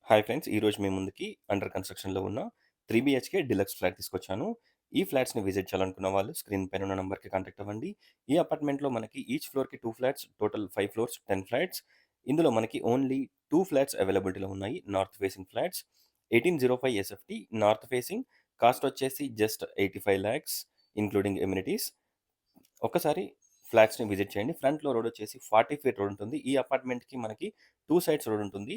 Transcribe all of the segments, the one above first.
Hi friends! ఈరోజు మీ ముందుకి under కన్‌స్ట్రక్షన్‌లో ఉన్న 3 బీహెచ్‌కే డీలక్స్ ఫ్లాట్ తీసుకొచ్చాను. ఈ ఫ్లాట్స్‌ని విజిట్ చేయాలనుకున్న వాళ్ళు స్క్రీన్ పైన ఉన్న నంబర్‌కి కాంటాక్ట్ అవ్వండి. ఈ అపార్ట్మెంట్‌లో మనకి ఈచ్ ఫ్లోర్‌కి 2 ఫ్లాట్స్, టోటల్ 5 ఫ్లోర్స్, 10 ఫ్లాట్స్. ఇందులో మనకి ఓన్లీ 2 ఫ్లాట్స్ అవైలబిలిటీలో ఉన్నాయి. North facing flats. 1805 SFT north facing. Cost వచ్చేసి జస్ట్ 85 లాక్స్ ఇంక్లూడింగ్ ఎమ్యూనిటీస్. ఒక్కసారి ఫ్లాట్స్‌ని విజిట్ చేయండి. ఫ్రంట్‌లో రోడ్ వచ్చేసి 40 ఫీట్ రోడ్ ఉంటుంది. ఈ అపార్ట్మెంట్‌కి మనకి 2 సైడ్స్ రోడ్ ఉంటుంది.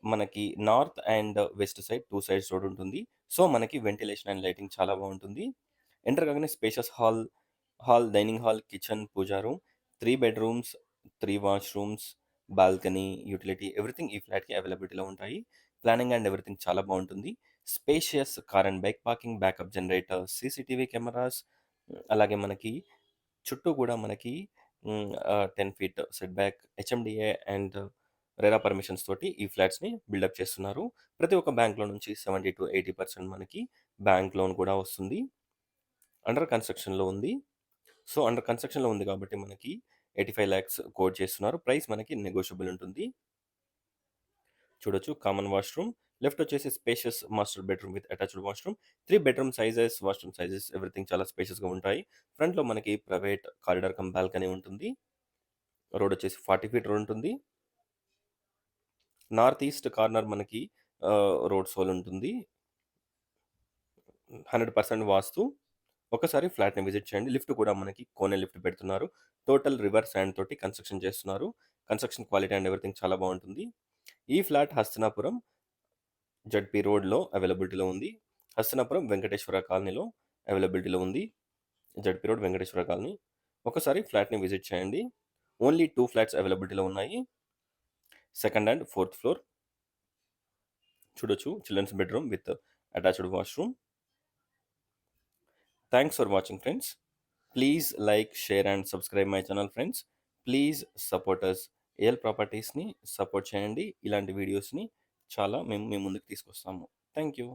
మనకి north and west side 2 sides road ఉంటుంది. సో, మనకి వెంటిలేషన్ అండ్ లైటింగ్ చాలా బావుంటుంది. ఎంటర్ కాగానే spacious hall, dining hall, kitchen, pooja room, 3 bedrooms, 3 washrooms, balcony, utility everything ఈ ఫ్లాట్‌కి అవైలబిలిటీలో ఉంటాయి. ప్లానింగ్ అండ్ ఎవ్రీథింగ్ చాలా బావుంటుంది. Spacious car and bike parking, backup generator, CCTV cameras, అలాగే మనకి చుట్టూ కూడా మనకి 10 feet set back, HMDA and RERA permissions తోటి ఈ ఫ్లాట్స్‌ని బిల్డప్ చేస్తున్నారు. ప్రతి ఒక్క బ్యాంక్‌లో నుంచి 70-80% మనకి బ్యాంక్ లోన్ కూడా వస్తుంది. అండర్ కన్‌స్ట్రక్షన్‌లో ఉంది. సో, అండర్ కన్‌స్ట్రక్షన్‌లో ఉంది కాబట్టి మనకి 85 లాక్స్ కోట్ చేస్తున్నారు. ప్రైస్ మనకి నెగోషియబుల్ ఉంటుంది. చూడొచ్చు కామన్ వాష్‌రూమ్. లెఫ్ట్ వచ్చేసి spacious master bedroom with attached washroom. 3 bedroom sizes, washroom sizes everything చాలా స్పేషియస్‌గా ఉంటాయి. ఫ్రంట్‌లో మనకి ప్రైవేట్ కారిడార్ కమ్ బాల్కనీ ఉంటుంది. రోడ్ వచ్చేసి 40 ఫీట్ రోడ్ ఉంటుంది. నార్త్ ఈస్ట్ కార్నర్ మనకి రోడ్ సోల్ ఉంటుంది. 100% వాస్తు. ఒకసారి ఫ్లాట్‌ని విజిట్ చేయండి. లిఫ్ట్ కూడా మనకి కోనే లిఫ్ట్ పెడుతున్నారు. టోటల్ రివర్ శాండ్ తోటి కన్‌స్ట్రక్షన్ చేస్తున్నారు. కన్‌స్ట్రక్షన్ క్వాలిటీ అండ్ ఎవ్రీథింగ్ చాలా బావుంటుంది. ఈ ఫ్లాట్ హస్తినాపురం జడ్‌పీ రోడ్‌లో అవైలబిలిటీలో ఉంది. హస్తినాపురం వెంకటేశ్వర కాలనీలో అవైలబిలిటీలో ఉంది. ZP road Venkateswara colony. ఒకసారి ఫ్లాట్‌ని విజిట్ చేయండి. ఓన్లీ 2 ఫ్లాట్స్ అవైలబిలిటీలో ఉన్నాయి. Second and fourth floor. చూడొచ్చు children's bedroom with attached washroom. Thanks for watching friends. Please like, share and subscribe my channel friends. Please support us. AL ప్రాపర్టీస్‌ని support చేయండి. ఇలాంటి వీడియోస్‌ని చాలా మేము మీ ముందుకు తీసుకొస్తాము. Thank you.